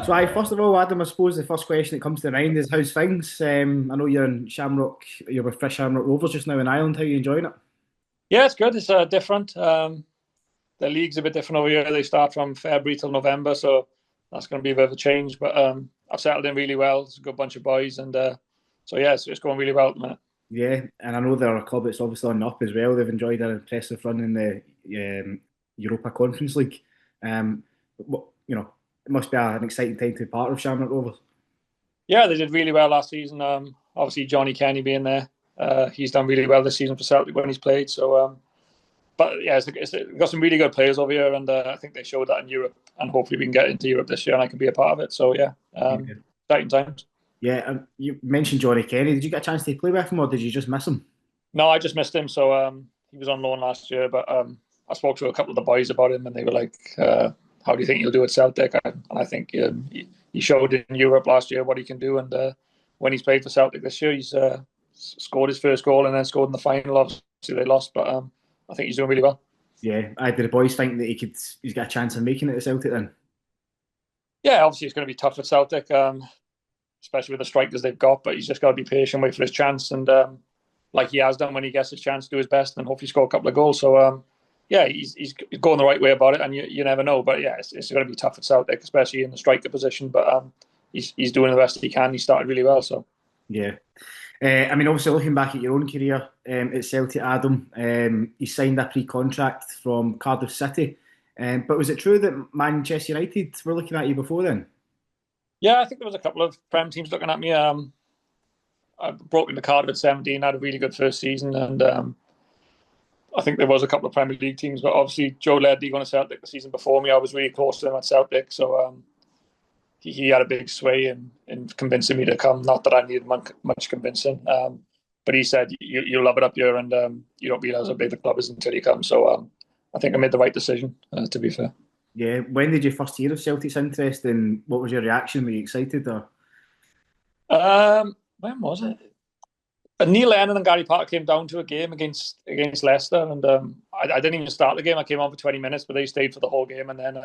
So, first of all, Adam, I suppose the first question that comes to mind is how's things? I know you're in Shamrock, you're with Shamrock Rovers just now in Ireland. How are you enjoying it? Yeah, it's good. It's different. The league's a bit different over here. They start from February till November, so that's going to be a bit of a change. But I've settled in really well. It's a good bunch of boys, and so yeah, it's going really well at the minute. Yeah, and I know they're a club that's obviously on the up as well. They've enjoyed an impressive run in the Europa Conference League. It must be an exciting time to be part of Shamrock Rovers. Yeah, they did really well last season. Obviously, Johnny Kenny being there, he's done really well this season for Celtic when he's played. So, but yeah, we've got some really good players over here, and I think they showed that in Europe. And hopefully, we can get into Europe this year, and I can be a part of it. So, yeah, Yeah, exciting times. yeah. You mentioned Johnny Kenny. Did you get a chance to play with him, or did you just miss him? No, I just missed him. So he was on loan last year, but I spoke to a couple of the boys about him, and they were like, "How do you think you'll do at Celtic?" And I think he showed in Europe last year what he can do, and when he's played for Celtic this year, he's scored his first goal and then scored in the final. Obviously, they lost, but I think he's doing really well. Yeah, I did. The boys think that he's got a chance of making it at Celtic then. Yeah, obviously it's going to be tough at Celtic, especially with the strikers they've got. But he's just got to be patient, wait for his chance, and like he has done when he gets his chance, do his best, and hopefully score a couple of goals. So yeah, he's going the right way about it, and you never know. But yeah, it's going to be tough at Celtic, especially in the striker position. But he's doing the best he can. He started really well, so Yeah. I mean, obviously, looking back at your own career at Celtic, Adam, you signed a pre-contract from Cardiff City. But was it true that Manchester United were looking at you before then? yeah, I think there was a couple of Prem teams looking at me. I broke into Cardiff at 17, had a really good first season, and I think there was a couple of Premier League teams, but obviously Joe Ledley going to Celtic the season before me, I was really close to him at Celtic, so he had a big sway in convincing me to come. Not that I needed much convincing, but he said, you love it up here, and you don't realize how big the club is until you come. So I think I made the right decision, to be fair. Yeah. When did you first hear of Celtic's interest, and what was your reaction? Were you excited or? When was it? Neil Lennon and Gary Parker came down to a game against Leicester, and I didn't even start the game. I came on for 20 minutes, but they stayed for the whole game, and then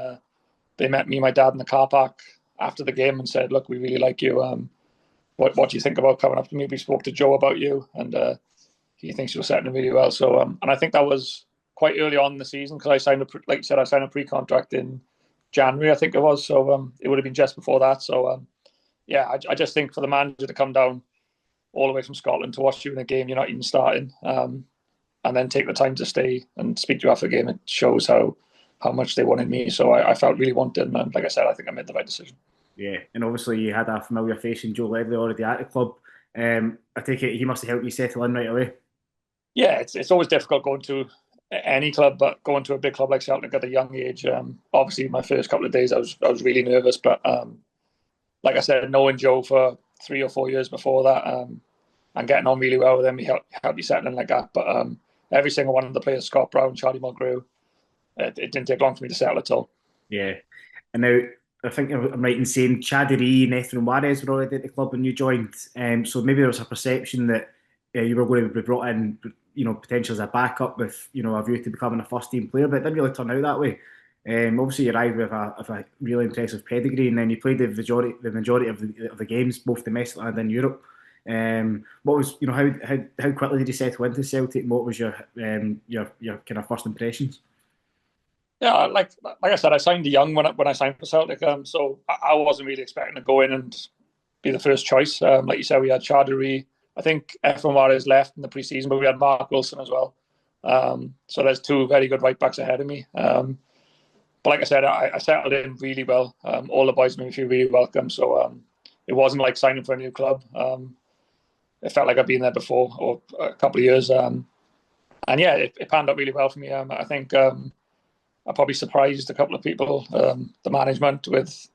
they met me and my dad in the car park after the game and said, "Look, we really like you. What do you think about coming up to me? We spoke to Joe about you, and he thinks you're settling really well." So, and I think that was quite early on in the season because like you said, I signed a pre-contract in January, I think it was. So it would have been just before that. So yeah, I just think for the manager to come down all the way from Scotland to watch you in a game you're not even starting, and then take the time to stay and speak to you after the game, it shows how much they wanted me. So I felt really wanted, and like I said, I think I made the right decision. Yeah, and obviously you had a familiar face in Joe Ledley already at the club. I take it he must have helped you settle in right away. Yeah, it's always difficult going to any club, but going to a big club like Celtic at a young age. Obviously, my first couple of days, I was really nervous, but like I said, knowing Joe for 3 or 4 years before that, and getting on really well with him, he helped me settle in like that. But every single one of the players, Scott Brown, Charlie Mulgrew, it didn't take long for me to settle at all. Yeah, and now I think I'm right in saying Chadiri and Ethan Juarez were already at the club when you joined. So maybe there was a perception that you were going to be brought in, potentially as a backup with, a view to becoming a first team player, but it didn't really turn out that way. Obviously, you arrived with a really impressive pedigree, and then you played the majority of the games, both domestically and in Europe. What was, how quickly did you settle into Celtic? And what was your kind of first impressions? Yeah, like I said, I signed young when I signed for Celtic, so I wasn't really expecting to go in and be the first choice. Like you said, we had Chaduri. I think Efren Juarez left in the pre-season, but we had Mark Wilson as well. So there's two very good right backs ahead of me. But like I said, I settled in really well. All the boys made me feel really welcome. So it wasn't like signing for a new club. It felt like I'd been there before, or a couple of years. And yeah, it panned out really well for me. I think I probably surprised a couple of people, the management, with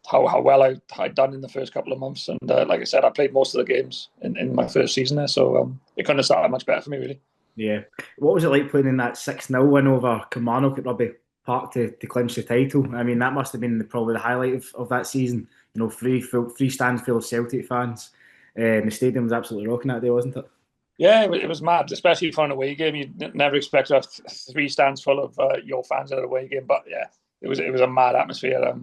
how well I'd done in the first couple of months. And like I said, I played most of the games in my first season there. So it couldn't have started much better for me, really. Yeah. What was it like playing in that 6-0 win over Kilmarnock at Rugby Park to clinch the title? I mean, that must have been probably the highlight of that season. Free stands full of Celtic fans. The stadium was absolutely rocking that day, wasn't it? Yeah, it was mad, especially for an away game. You never expect to have three stands full of your fans at an away game. But yeah, it was a mad atmosphere.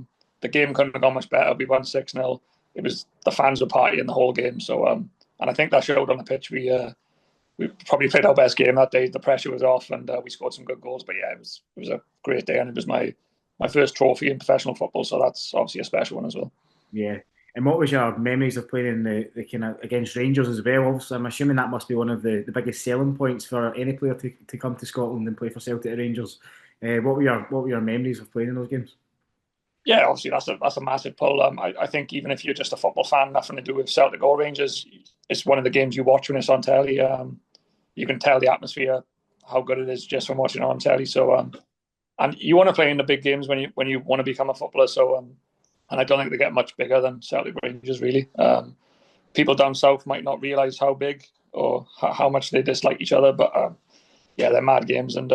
the game couldn't have gone much better. We won 6-0. It was the fans were partying the whole game. So and I think that showed on the pitch. We probably played our best game that day. The pressure was off, and we scored some good goals. But yeah, it was a great day, and it was my first trophy in professional football. So that's obviously a special one as well. Yeah. And what was your memories of playing in the kind of against Rangers as well? Obviously, I'm assuming that must be one of the biggest selling points for any player to come to Scotland and play for Celtic or Rangers. What were your memories of playing in those games? Yeah, obviously that's a massive pull. I think even if you're just a football fan, nothing to do with Celtic or Rangers, it's one of the games you watch when it's on telly. You can tell the atmosphere, how good it is just from watching it on telly. So and you want to play in the big games when you want to become a footballer. So and I don't think they get much bigger than Celtic Rangers really. People down south might not realise how big or how much they dislike each other, but yeah, they're mad games. And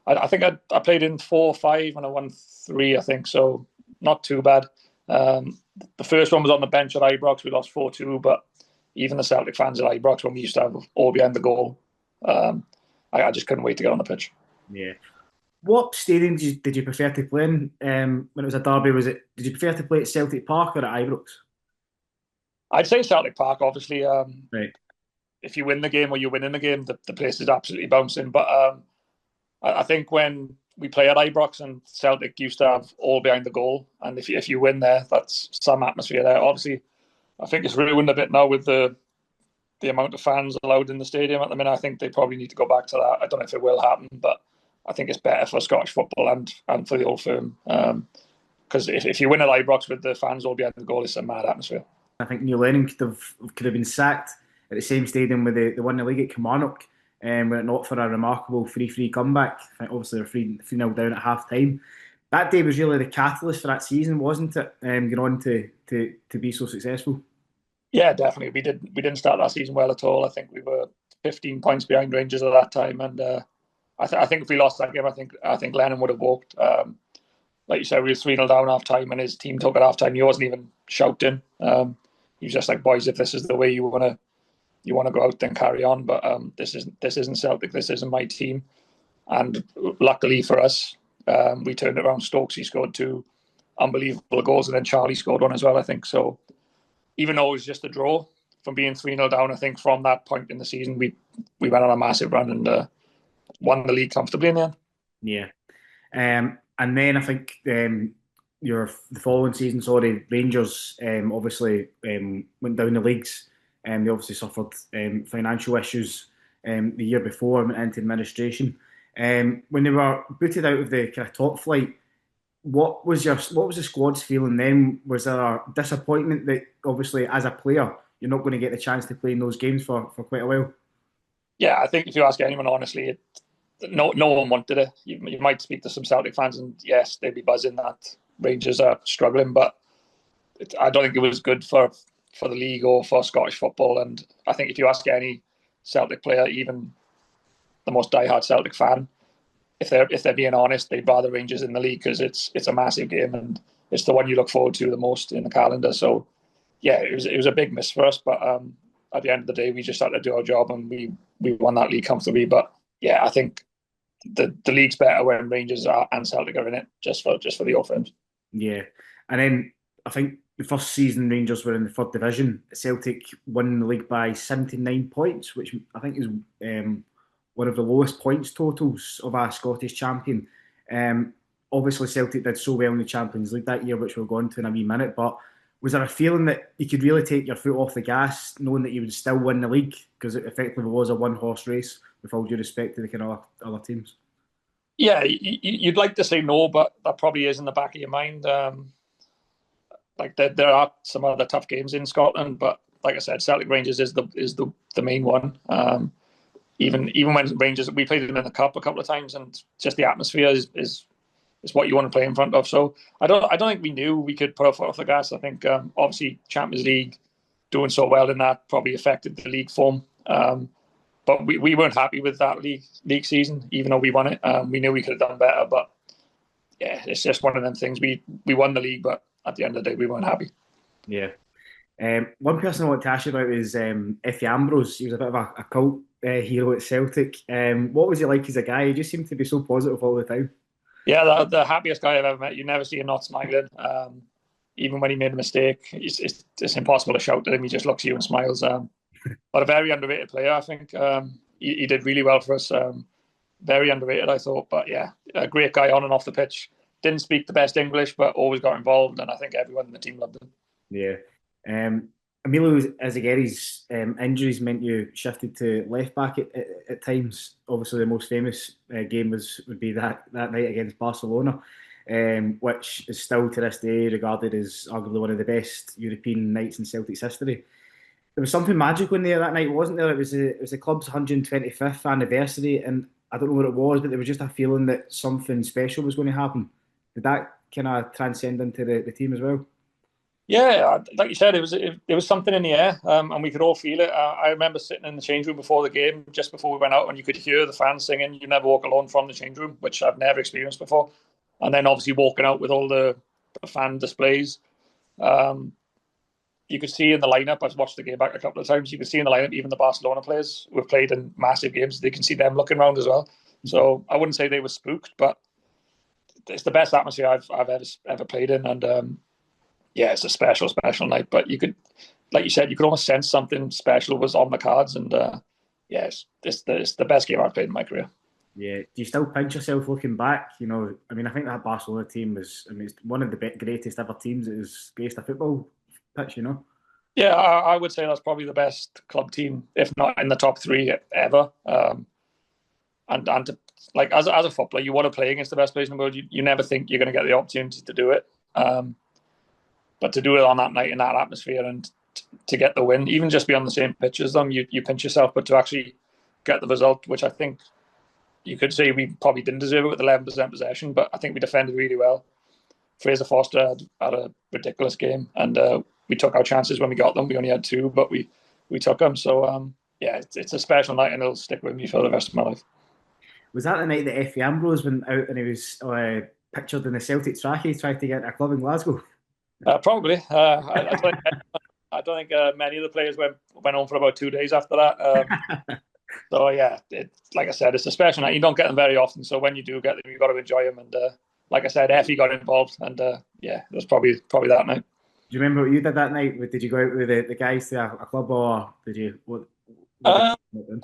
I think I played in 4 or 5 and I won 3, I think, so not too bad. The first one was on the bench at Ibrox. We lost 4-2, but even the Celtic fans at Ibrox, when we used to have all behind the goal, I just couldn't wait to get on the pitch. Yeah. What stadium did you prefer to play in when it was a derby? Did you prefer to play at Celtic Park or at Ibrox? I'd say Celtic Park, obviously. Right. If you win the game or you're winning the game, the place is absolutely bouncing. But I think when we play at Ibrox and Celtic used to have all behind the goal, and if you win there, that's some atmosphere there. Obviously, I think it's ruined a bit now with the amount of fans allowed in the stadium at the minute. I think they probably need to go back to that. I don't know if it will happen, but I think it's better for Scottish football and for the Old Firm. Because if you win at Ibrox with the fans all behind the goal, it's a mad atmosphere. I think Neil Lennon could have been sacked at the same stadium where they won the league at Kilmarnock, were it not for a remarkable 3-3 comeback. I think obviously they're 3-0 down at half time. That day was really the catalyst for that season, wasn't it? Going on to be so successful. Yeah, definitely. We didn't start that season well at all. I think we were 15 points behind Rangers at that time, and I think if we lost that game, I think Lennon would have walked. Like you said, we were 3-0 down half time, and his team took at half time. He wasn't even shouting. He was just like, "Boys, if this is the way you want to go out, then carry on." But this isn't Celtic. This isn't my team. And luckily for us, we turned it around. Stokesy scored 2 unbelievable goals, and then Charlie scored 1 as well, I think. So even though it was just a draw, from being 3-0 down, I think from that point in the season, we went on a massive run and won the league comfortably in the end. Yeah. And then I think the following season, Rangers obviously went down the leagues, and they obviously suffered financial issues the year before and went into administration. When they were booted out of the kind of top flight, what was the squad's feeling then? Was there a disappointment that obviously as a player you're not going to get the chance to play in those games for quite a while? Yeah, I think if you ask anyone honestly, no one wanted it. You might speak to some Celtic fans, and yes, they'd be buzzing that Rangers are struggling, but I don't think it was good for the league or for Scottish football. And I think if you ask any Celtic player, even the most diehard Celtic fan, if they're being honest, they'd rather Rangers in the league because it's a massive game and it's the one you look forward to the most in the calendar. So yeah, it was a big miss for us, but at the end of the day, we just had to do our job and we won that league comfortably. But yeah, I think the league's better when Rangers and Celtic are in it, just for the Old Firms. Yeah, and then I think the first season Rangers were in the 3rd division. Celtic won the league by 79 points, which I think is one of the lowest points totals of a Scottish champion. Obviously, Celtic did so well in the Champions League that year, which we'll go into in a wee minute. But was there a feeling that you could really take your foot off the gas, knowing that you would still win the league? Because it effectively was a one-horse race, with all due respect to the kind of other teams. Yeah, you'd like to say no, but that probably is in the back of your mind. Like there are some other tough games in Scotland, but like I said, Celtic Rangers is the main one. Even when Rangers, we played them in the cup a couple of times, and just the atmosphere is what you want to play in front of. So I don't think we knew we could put our foot off the gas. I think obviously Champions League doing so well in that probably affected the league form. But we weren't happy with that league season, even though we won it. We knew we could have done better, but yeah, it's just one of them things. We won the league, but at the end of the day, we weren't happy. Yeah. One person I want to ask you about is Efe Ambrose. He was a bit of a cult hero at Celtic. What was he like as a guy? He just seemed to be so positive all the time. Yeah, the happiest guy I've ever met. You never see him not smiling. Even when he made a mistake, it's impossible to shout at him. He just looks at you and smiles. But a very underrated player, I think. He did really well for us. Very underrated, I thought. But yeah, a great guy on and off the pitch. Didn't speak the best English, but always got involved, and I think everyone in the team loved him. Yeah. Emilio Ezaghetti's injuries meant you shifted to left back at times. Obviously, the most famous game would be that night against Barcelona, which is still to this day regarded as arguably one of the best European nights in Celtic's history. There was something magical in there that night, wasn't there? It was the club's 125th anniversary, and I don't know what it was, but there was just a feeling that something special was going to happen. Did that kind of transcend into the team as well? Yeah, like you said, it was something in the air, and we could all feel it. I remember sitting in the change room before the game, just before we went out, and you could hear the fans singing "You Never Walk Alone" from the change room, which I've never experienced before. And then obviously walking out with all the fan displays. You could see in the lineup. I've watched the game back a couple of times. You could see in the lineup even the Barcelona players who have played in massive games. They can see them looking around as well. So I wouldn't say they were spooked, but it's the best atmosphere I've ever played in, and yeah, it's a special night. But you could, like you said, you could almost sense something special was on the cards, and yeah, it's the best game I've played in my career. Yeah, do you still pinch yourself looking back? You know, I mean, I think that Barcelona team was, I mean, it's one of the greatest ever teams that has graced a football pitch. You know. Yeah, I would say that's probably the best club team, if not in the top three ever. And to, like as a footballer, you want to play against the best players in the world. You never think you're going to get the opportunity to do it. But to do it on that night in that atmosphere and to get the win, even just be on the same pitch as them, you pinch yourself. But to actually get the result, which I think you could say we probably didn't deserve it with 11% possession, but I think we defended really well. Fraser Forster had a ridiculous game, and we took our chances when we got them. We only had two, but we took them. So yeah, it's a special night, and it'll stick with me for the rest of my life. Was that the night that Effie Ambrose went out and he was pictured in the Celtic trackie trying to get a club in Glasgow? Probably. I don't think many of the players went home for about 2 days after that. So yeah, like I said, it's a special night. You don't get them very often, so when you do get them, you've got to enjoy them. And like I said, Effie got involved, and yeah, it was probably that night. Do you remember what you did that night? Did you go out with the guys to a club, or did you? I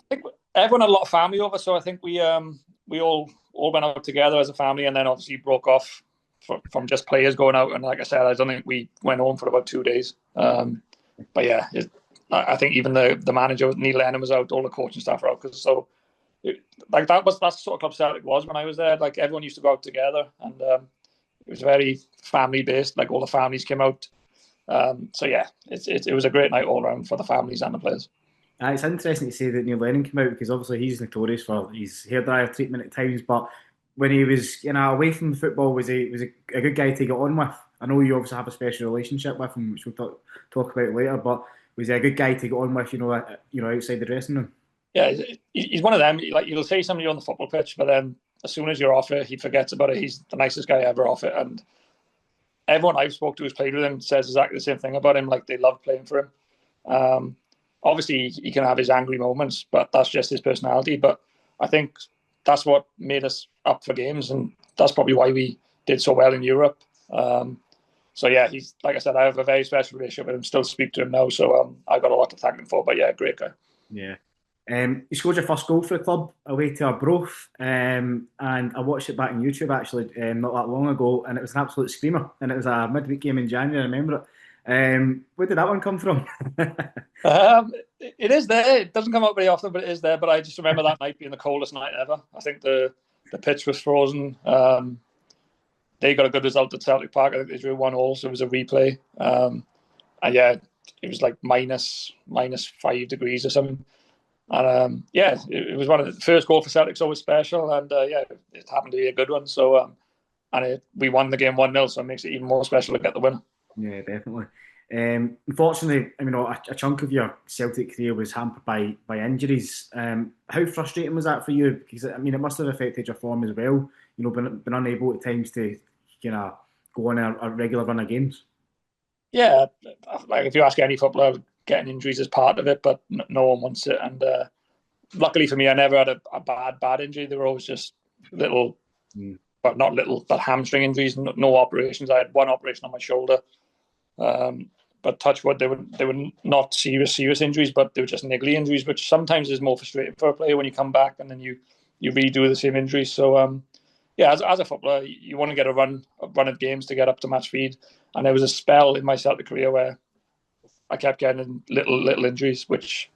think everyone had a lot of family over, so I think we all went out together as a family, and then obviously broke off from just players going out. And like I said, I don't think we went home for about 2 days. But yeah, I think even the manager, Neil Lennon, was out. All the coaching staff were out that's the sort of club Celtic was when I was there. Like everyone used to go out together, and it was very family based. Like all the families came out. So yeah, it was a great night all around for the families and the players. It's interesting to say that Neil Lennon came out because obviously he's notorious for his hairdryer treatment at times, but when he was away from football, was a good guy to get on with. I know you obviously have a special relationship with him, which we'll talk about later, but was he a good guy to get on with, outside the dressing room? Yeah, he's one of them. Like you'll say somebody on the football pitch, but then as soon as you're off it, he forgets about it. He's the nicest guy ever off it, and everyone I've spoke to who's played with him says exactly the same thing about him. Like they love playing for him. Obviously, he can have his angry moments, but that's just his personality. But I think that's what made us up for games, and that's probably why we did so well in Europe. So yeah, he's, like I said, I have a very special relationship with him. Still speak to him now, so I've got a lot to thank him for. But yeah, great guy. Yeah. You scored your first goal for the club away to Arbroath, and I watched it back on YouTube actually not that long ago, and it was an absolute screamer. And it was a midweek game in January. I remember it. Where did that one come from? It is there. It doesn't come up very often, but it is there. But I just remember that night being the coldest night ever. I think the pitch was frozen. They got a good result at Celtic Park. I think they drew 1-1, so it was a replay. And yeah, it was like minus 5 degrees or something. And yeah, it was one of the first goal for Celtic, so it was special. And yeah, it happened to be a good one. So we won the game 1-0, so it makes it even more special to get the winner. Yeah, definitely. Unfortunately, I mean, a chunk of your Celtic career was hampered by injuries. How frustrating was that for you? Because I mean, it must have affected your form as well. You know, been unable at times to go on a regular run of games. Yeah, like if you ask any footballer, getting injuries is part of it, but no one wants it. And luckily for me, I never had a bad injury. They were always just little but not little, but hamstring injuries, no operations. I had one operation on my shoulder. But touch wood, they were not serious injuries, but they were just niggly injuries, which sometimes is more frustrating for a player when you come back and then you redo the same injury. So yeah, as a footballer, you want to get a run of games to get up to match speed. And there was a spell in my Celtic career where I kept getting little injuries, which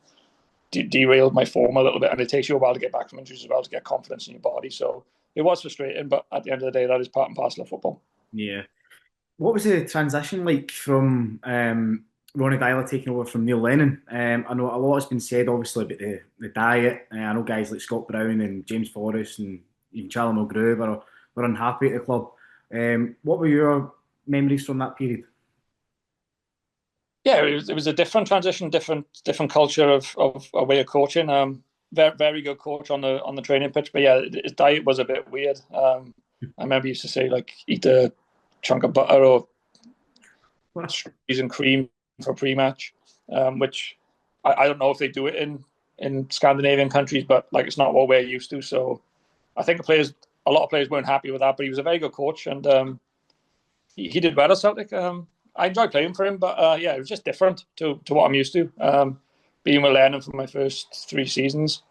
derailed my form a little bit. And it takes you a while to get back from injuries as well to get confidence in your body. So it was frustrating, but at the end of the day, that is part and parcel of football. Yeah. What was the transition like from Ronny Deila taking over from Neil Lennon? I know a lot has been said, obviously, about the diet. I know guys like Scott Brown and James Forrest and even Charlie Mulgrew were unhappy at the club. What were your memories from that period? Yeah, it was a different transition, different culture of a way of coaching. Very good coach on the training pitch, but yeah, his diet was a bit weird. I remember he used to say like eat a chunk of butter or cheese and cream for pre-match, which I don't know if they do it in Scandinavian countries, but like it's not what we're used to. So I think a lot of players weren't happy with that, but he was a very good coach and he did well at Celtic. I enjoyed playing for him, but yeah, it was just different to what I'm used to. Being with Lennon for my first 3 seasons,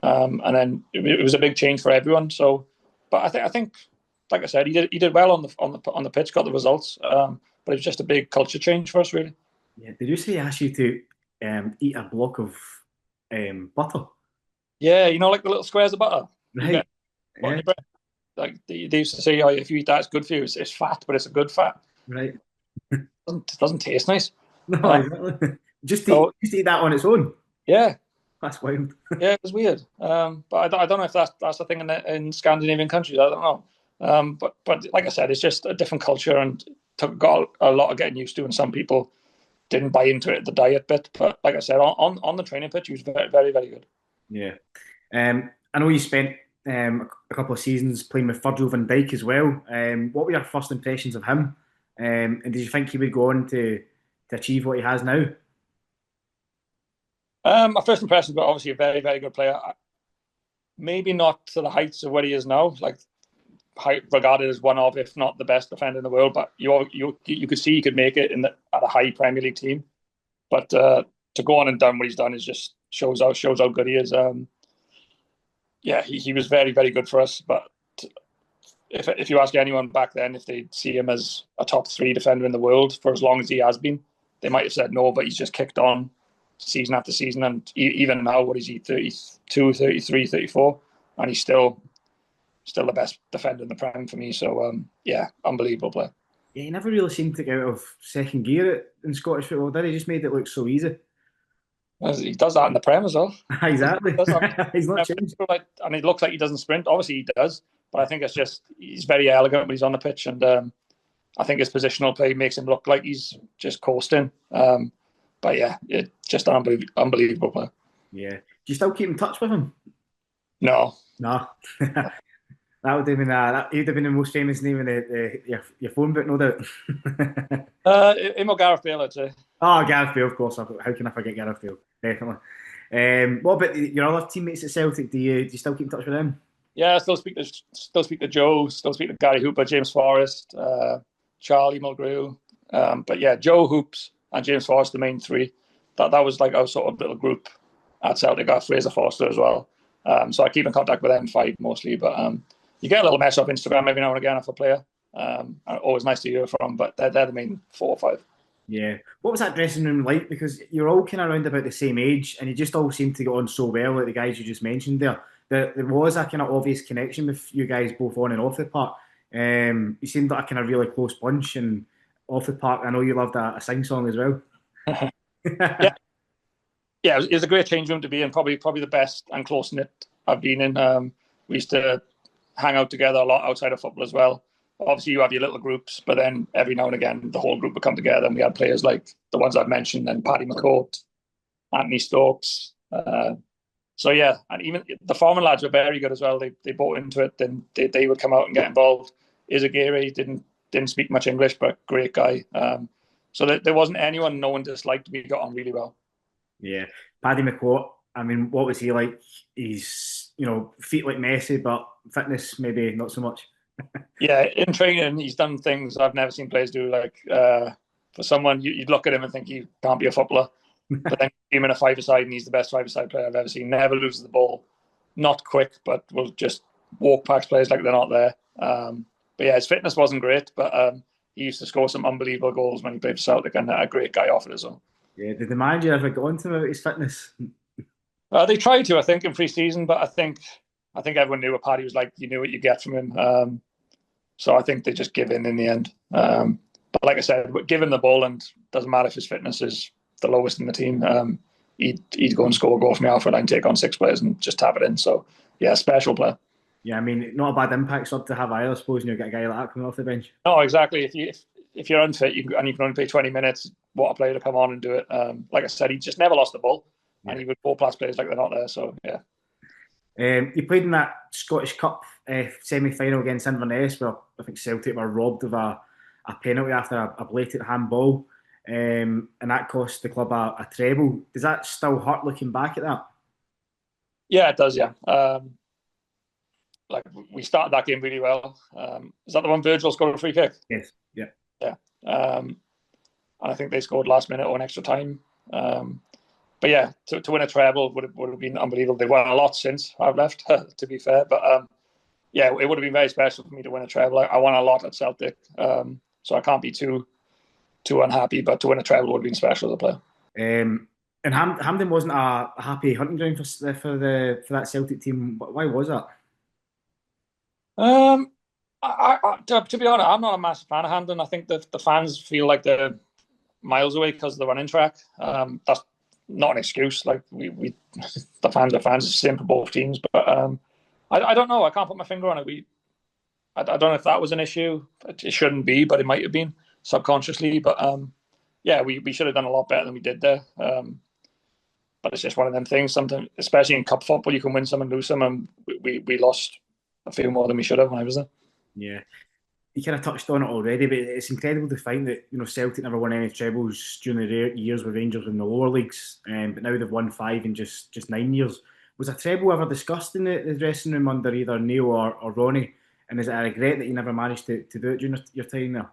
and then it was a big change for everyone. So, but I think, like I said, he did well on the pitch, got the results. But it was just a big culture change for us, really. Yeah. Did you say he asked you to eat a block of butter? Yeah, like the little squares of butter you Right. get on Yeah. your bread. Like they used to say, oh, if you eat that, it's good for you. It's fat, but it's a good fat. Right. Doesn't taste nice. No, Uh, exactly. so Just eat that on its own. yeah, That's wild. yeah, it was weird. But I don't know if that's the thing in Scandinavian countries. I don't know. But like I said, it's just a different culture and got a lot of getting used to. And some people didn't buy into it, the diet bit. But like I said, on the training pitch, he was very, very, very good. Yeah. I know you spent a couple of seasons playing with Virgil van Dijk as well. What were your first impressions of him? And did you think he would go on to achieve what he has now? My first impressions were obviously a very, very good player. Maybe not to the heights of what he is now, like regarded as one of, if not the best defender in the world. But you could see he could make it at a high Premier League team. But to go on and done what he's done is just shows how good he is. Yeah, he was very, very good for us. But if you ask anyone back then if they see him as a top 3 defender in the world for as long as he has been, they might have said no, but he's just kicked on season after season. And even now, what is he, 32, 33, 34? And he's still the best defender in the Prem for me. So, yeah, unbelievable player. Yeah, he never really seemed to get out of second gear in Scottish football, did he? Just made it look so easy. He does that in the Prem as well. Exactly. Does that. He's not changed. And it looks like he doesn't sprint. Obviously, he does. But I think it's just he's very elegant when he's on the pitch. And I think his positional play makes him look like he's just coasting. But yeah, it's just an unbelievable player. Yeah. Do you still keep in touch with him? No. No. That would have been he'd have been the most famous name in your phone book, no doubt. Him or Gareth Bale, I'd say. Oh, Gareth Bale, of course. How can I forget Gareth Bale? Definitely. What about your other teammates at Celtic? Do you still keep in touch with them? Yeah, I still speak to Joe, still speak to Gary Hooper, James Forrest, Charlie Mulgrew. But yeah, Joe Hoops and James Forrest, the main 3. That was like our sort of little group at Celtic. Our Fraser Forster as well. So I keep in contact with them 5 mostly. But you get a little mess off Instagram every now and again off a player. Always nice to hear from, but they're the main 4 or 5. Yeah. What was that dressing room like? Because you're all kind of around about the same age, and you just all seem to get on so well, like the guys you just mentioned there. There was a kind of obvious connection with you guys both on and off the park. You seemed like a kind of really close bunch, and off the park, I know you loved a sing song as well. Yeah, yeah, it was a great change room to be in. Probably the best and close knit I've been in. We used to hang out together a lot outside of football as well. Obviously, you have your little groups, but then every now and again, the whole group would come together, and we had players like the ones I've mentioned, and Paddy McCourt, Anthony Stokes. So yeah, and even the foreign lads were very good as well. They bought into it, then they would come out and get involved. Izagiri didn't speak much English, but great guy. So there wasn't anyone no one disliked. We got on really well. Yeah, Paddy McCourt. I mean, what was he like? He's feet like Messi, but fitness maybe not so much. Yeah, in training, he's done things I've never seen players do. Like for someone, you'd look at him and think he can't be a footballer, but then you see him in a five-a-side, and he's the best five-a-side player I've ever seen. Never loses the ball, not quick, but will just walk past players like they're not there. But yeah, his fitness wasn't great, but he used to score some unbelievable goals when he played for Celtic, and a great guy off it as well. Yeah, did the manager ever go on to him about his fitness? They tried to, I think, in pre-season, but I think everyone knew what Paddy was like. You knew what you get from him. So I think they just give in the end. But like I said, give him the ball, and doesn't matter if his fitness is the lowest in the team. He'd go and score a goal from the halfway line, take on six players, and just tap it in. So yeah, special player. Yeah, I mean, not a bad impact sub to have either, I suppose, and you get a guy like that coming off the bench. No, exactly. If you're unfit and you can only play 20 minutes, what a player to come on and do it. Like I said, he just never lost the ball, Yeah. and he would ball past players like they're not there. So yeah. You played in that Scottish Cup semi-final against Inverness, where I think Celtic were robbed of a penalty after a blatant handball, and that cost the club a treble. Does that still hurt looking back at that? Yeah, it does. Yeah. Like we started that game really well. Is that the one Virgil scored a free kick? Yes. Yeah. Yeah. And I think they scored last minute or an extra time. But yeah, to win a treble would have been unbelievable. They've won a lot since I've left, to be fair. But yeah, it would have been very special for me to win a treble. I won a lot at Celtic, so I can't be too unhappy. But to win a treble would have been special as a player. And Hampden wasn't a happy hunting ground for that Celtic team. Why was that? To be honest, I'm not a massive fan of Hampden. I think that the fans feel like they're miles away because of the running track. That's not an excuse. Like we the fans are fans. It's the same for both teams. But I don't know. I can't put my finger on it. I don't know if that was an issue. It shouldn't be, but it might have been subconsciously. But yeah, we should have done a lot better than we did there. But it's just one of them things. Sometimes, especially in cup football, you can win some and lose some, and we lost a few more than we should have when I was there. Yeah. You kind of touched on it already, but it's incredible to find that Celtic never won any trebles during the years with Rangers in the lower leagues, but now they've won five in just 9 years. Was a treble ever discussed in the dressing room under either Neil or Ronnie? And is it a regret that you never managed to do it during your time there?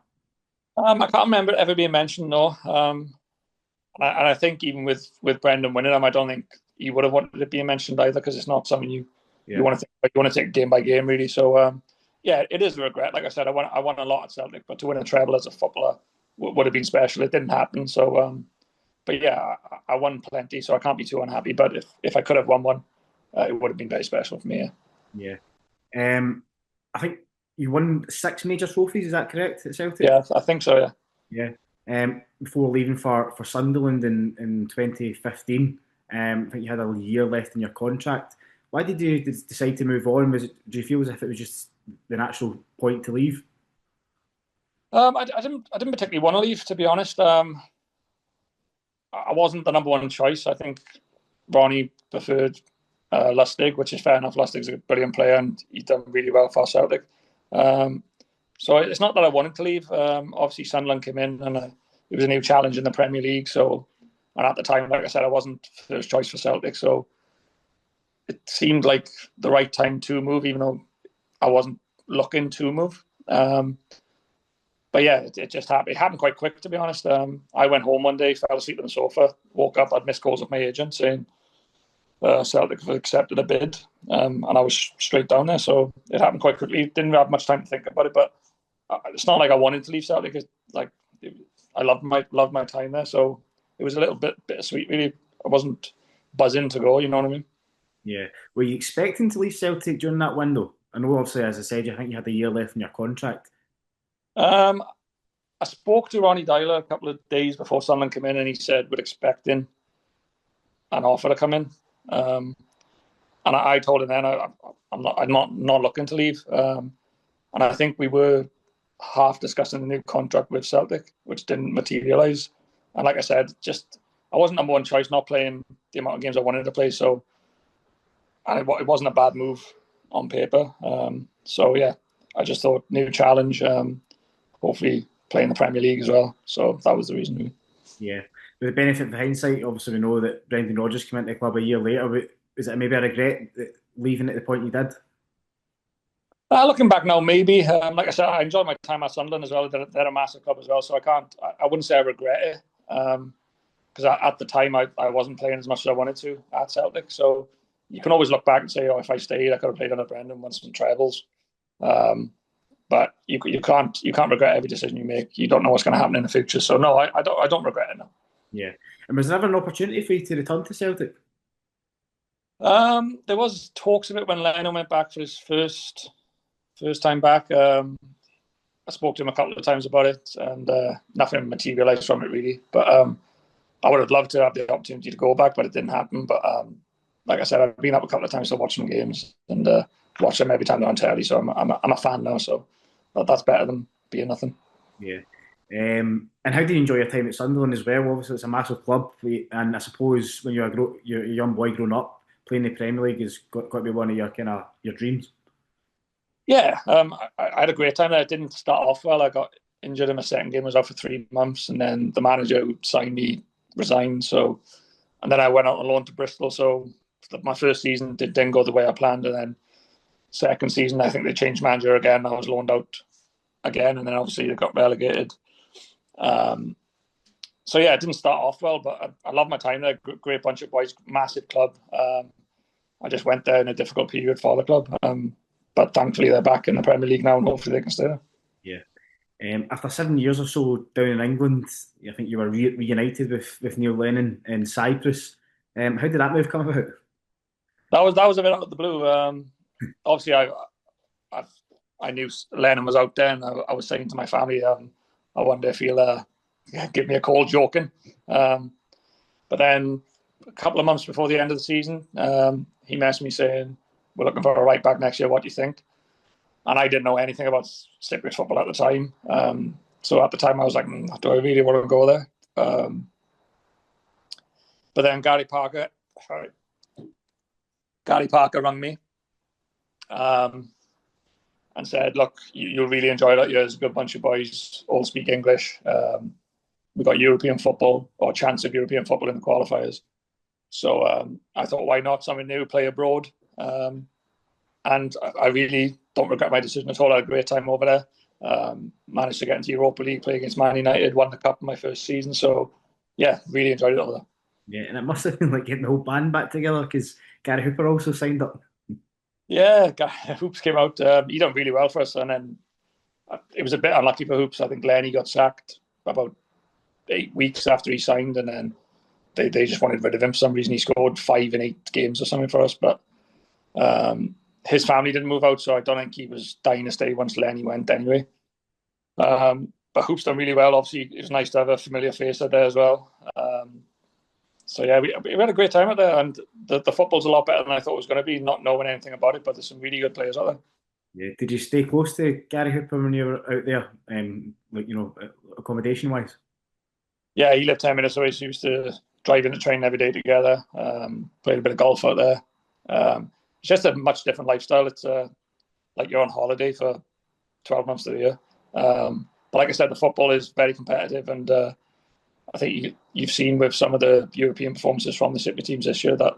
I can't remember it ever being mentioned, no. And I think even with Brendan winning them, I don't think he would have wanted it being mentioned either, because it's not something you want to think about. You want to take game by game, really. So yeah, it is a regret. Like I said, I won a lot at Celtic, but to win a treble as a footballer would have been special. It didn't happen. So but yeah, I won plenty, so I can't be too unhappy. But if I could have won one, it would have been very special for me. Yeah. I think you won 6 major trophies. Is that correct at Celtic? Yeah, I think so. Yeah. Before leaving for Sunderland in 2015, I think you had a year left in your contract. Why did you decide to move on? Do you feel as if it was just the natural point to leave? I didn't particularly want to leave, to be honest. I wasn't the number one choice. I think Ronnie preferred Lustig, which is fair enough. Lustig's a brilliant player, and he's done really well for Celtic. So it's not that I wanted to leave. Obviously, Sunderland came in, and it was a new challenge in the Premier League. So, and at the time, like I said, I wasn't first choice for Celtic. So it seemed like the right time to move, even though I wasn't looking to move. But yeah, it just happened. It happened quite quick, to be honest. I went home one day, fell asleep on the sofa, woke up, I'd missed calls of my agent saying Celtic have accepted a bid, and I was straight down there. So it happened quite quickly. Didn't have much time to think about it, but it's not like I wanted to leave Celtic. I loved my time there, so it was a little bit bittersweet, really. I wasn't buzzing to go, you know what I mean? Yeah. Were you expecting to leave Celtic during that window? I know, obviously, as I said, I think you had a year left in your contract. I spoke to Ronny Deila a couple of days before Sunderland came in, and he said we're expecting an offer to come in. And I told him then I'm not looking to leave. And I think we were half discussing the new contract with Celtic, which didn't materialise. And like I said, just I wasn't number one choice, not playing the amount of games I wanted to play. So, and it wasn't a bad move on paper. So yeah, I just thought new challenge. Hopefully playing the Premier League as well. So that was the reason. Yeah. With the benefit of hindsight, obviously we know that Brendan Rodgers came into the club a year later. But is it maybe a regret leaving at the point you did? Looking back now, maybe. Like I said, I enjoyed my time at Sunderland as well. They're a massive club as well, so I wouldn't say I regret it. Because at the time I wasn't playing as much as I wanted to at Celtic. So you can always look back and say, oh, if I stayed, I could have played under Brendan, won some trebles. But you can't regret every decision you make. You don't know what's going to happen in the future. So no, I don't regret it. No. Yeah. And was there ever an opportunity for you to return to Celtic? There was talks of it when Lennon went back for his first time back. I spoke to him a couple of times about it, and nothing materialised from it really. But I would have loved to have the opportunity to go back, but it didn't happen. But like I said, I've been up a couple of times to watch some games and watch them every time they're on telly. So I'm a fan now. So that's better than being nothing. Yeah. And how did you enjoy your time at Sunderland as well? Obviously, it's a massive club, and I suppose when you're a young boy growing up, playing the Premier League has got to be one of your your dreams. Yeah, I had a great time there. It didn't start off well. I got injured in my second game. I was out for 3 months, and then the manager who signed me resigned. So, and then I went out on loan to Bristol. So my first season didn't go the way I planned, and then second season I think they changed manager again. I was loaned out again, and then obviously they got relegated. So yeah, it didn't start off well, but I love my time there. Great bunch of boys, massive club. I just went there in a difficult period for the club. But thankfully they're back in the Premier League now, and hopefully they can stay there. Yeah. After 7 years or so down in England, I think you were reunited with Neil Lennon in Cyprus. How did that move come about? That was a bit out of the blue. Obviously, I knew Lennon was out there, and I was saying to my family, I wonder if he'll give me a call joking. But then a couple of months before the end of the season, he messaged me saying, we're looking for a right back next year. What do you think? And I didn't know anything about Cypriot football at the time. So at the time I was like, do I really want to go there? But then Gary Parker rang me and said, look, you'll really enjoy that. There's a good bunch of boys, all speak English. We got European football, or chance of European football in the qualifiers. So I thought, why not? Something new, play abroad. And I really don't regret my decision at all. I had a great time over there. Managed to get into Europa League, play against Man United, won the cup in my first season. So yeah, really enjoyed it over there. Yeah, and it must have been like getting the whole band back together because Gary Hooper also signed up. Yeah, Hoops came out. He done really well for us, and then it was a bit unlucky for Hoops. I think Lenny got sacked about 8 weeks after he signed, and then they just wanted rid of him for some reason. He scored 5 in 8 games or something for us, but his family didn't move out, so I don't think he was dying to stay once Lenny went anyway. But Hoops done really well. Obviously, it was nice to have a familiar face out there as well. So yeah, we had a great time out there, and the football's a lot better than I thought it was going to be, not knowing anything about it, but there's some really good players out there. Yeah. Did you stay close to Gary Hooper when you were out there, like accommodation wise? Yeah, he lived 10 minutes away, so he used to drive in the train every day together. Played a bit of golf out there. It's just a much different lifestyle. It's like you're on holiday for 12 months of the year. But like I said, the football is very competitive, and I think you've seen with some of the European performances from the City teams this year that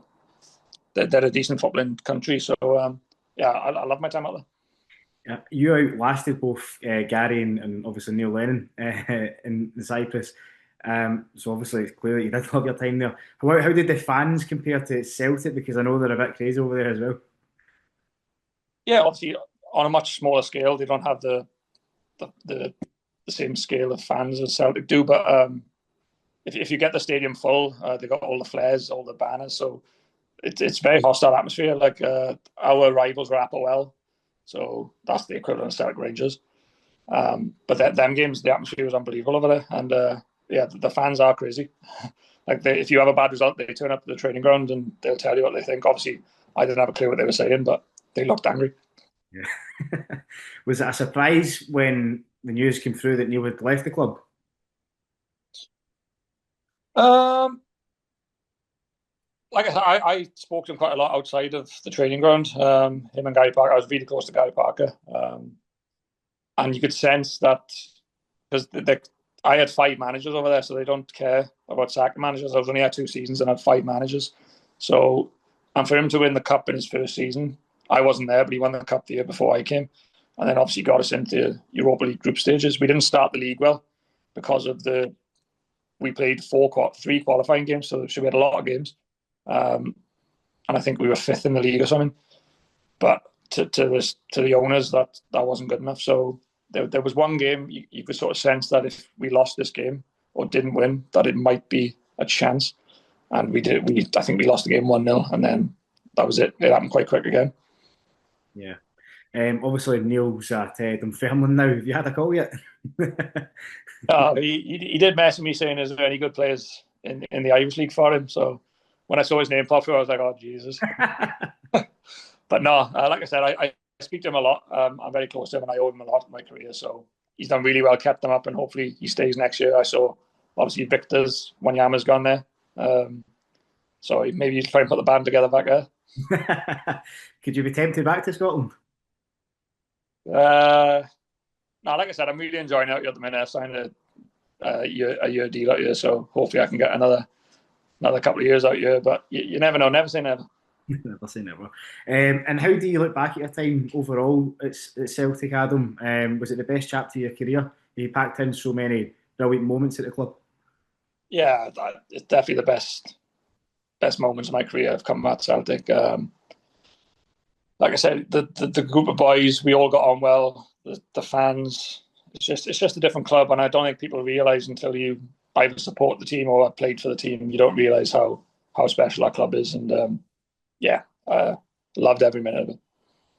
they're a decent footballing country. So yeah, I love my time out there. Yeah, you outlasted both Gary and obviously Neil Lennon in Cyprus. So obviously it's clear that you did love your time there. How did the fans compare to Celtic? Because I know they're a bit crazy over there as well. Yeah, obviously on a much smaller scale, they don't have the same scale of fans as Celtic do. But if you get the stadium full, they got all the flares, all the banners, so it's very hostile atmosphere. Like our rivals were Applewell, so that's the equivalent of Celtic Rangers. But them games, the atmosphere was unbelievable over there, and yeah, the fans are crazy. Like if you have a bad result, they turn up to the training ground and they'll tell you what they think. Obviously, I didn't have a clue what they were saying, but they looked angry. Yeah. Was it a surprise when the news came through that Neil had left the club? Um, like I said, I spoke to him quite a lot outside of the training ground. Him and Gary Parker, I was really close to Gary Parker, and you could sense that because I had 5 managers over there, so they don't care about sacking managers. I was only had 2 seasons and had 5 managers, so and for him to win the cup in his first season, I wasn't there, but he won the cup the year before I came, and then obviously got us into Europa League group stages. We didn't start the league well because of we played three qualifying games, so we had a lot of games, and I think we were fifth in the league or something. But to the owners, that wasn't good enough. So there was one game you could sort of sense that if we lost this game or didn't win, that it might be a chance. And we did. I think we lost the game 1-0, and then that was it. It happened quite quick again. Yeah. Obviously, Neil's at Dunfermline now. Have you had a call yet? He did mess with me saying, "Is there any good players in the Irish League for him?" So when I saw his name pop through, I was like, "Oh Jesus!" But no, like I said, I speak to him a lot. I'm very close to him, and I owe him a lot in my career. So he's done really well, kept them up, and hopefully he stays next year. I saw obviously Victor's Wanyama's gone there, so maybe he'll try and put the band together back there. Could you be tempted back to Scotland? No, like I said, I'm really enjoying it out here at the minute. I signed a year deal out here, so hopefully I can get another couple of years out here. But you never know. Never say never. Never say never. And how do you look back at your time overall at Celtic, Adam? Was it the best chapter of your career? You packed in so many brilliant moments at the club. Yeah, it's definitely the best moments of my career have come at Celtic. Like I said, the group of boys, we all got on well. The fans, it's just a different club, and I don't think people realise until you either support the team or have played for the team, you don't realise how special our club is. And loved every minute of it.